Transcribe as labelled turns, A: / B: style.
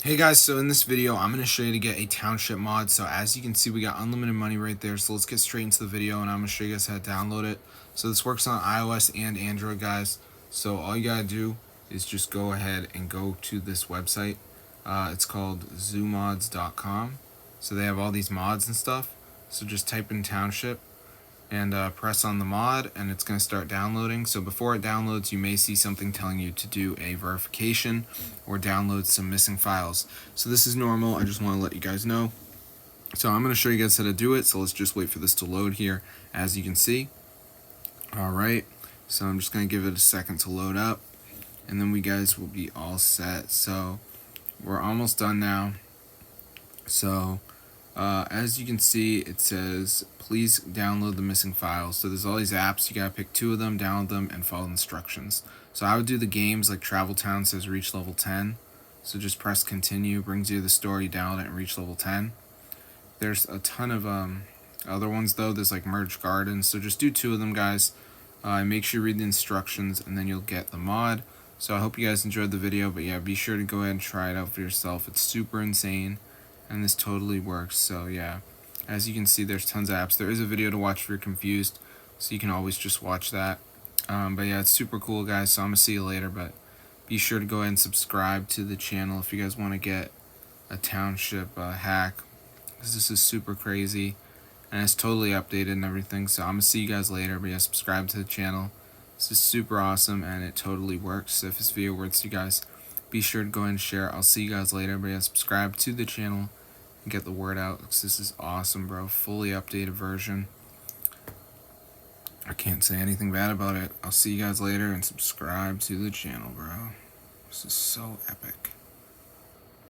A: Hey guys, so in this video I'm going to show you to get a Township mod. So as you can see, we got unlimited money right there. So let's get straight into the video and I'm going to show you guys how to download it. So this works on iOS and Android, guys. So all you got to do is just go ahead and go to this website. It's called zoomods.com. So they have all these mods and stuff. So just type in Township and press on the mod and it's going to start downloading. So before it downloads, you may see something telling you to do a verification or download some missing files. So this is normal. I just want to let you guys know. So I'm going to show you guys how to do it. So let's just wait for this to load here. As you can see, alright, so I'm just going to give it a second to load up and then we guys will be all set. So we're almost done now. So as you can see, it says please download the missing files. So there's all these apps, you gotta pick 2 of them, download them, and follow instructions. So I would do the games like Travel Town says reach level 10. So just press continue, brings you to the store, you download it and reach level 10. There's a ton of other ones though. There's like Merge Gardens. So just do 2 of them, guys. Make sure you read the instructions and then you'll get the mod. So I hope you guys enjoyed the video, but yeah, be sure to go ahead and try it out for yourself. It's super insane and this totally works. So yeah, as you can see, there's tons of apps. There is a video to watch if you're confused, so you can always just watch that. But yeah, it's super cool, guys. So I'm gonna see you later, but be sure to go ahead and subscribe to the channel if you guys want to get a Township hack, because this is super crazy and it's totally updated and everything. So I'm gonna see you guys later, but yeah, subscribe to the channel. This is super awesome and it totally works. So if this video works to you guys, be sure to go ahead and share. I'll see you guys later, but yeah, subscribe to the channel and get the word out, because this is awesome, bro. Fully updated version. I can't say anything bad about it. I'll see you guys later and subscribe to the channel, bro. This is so epic.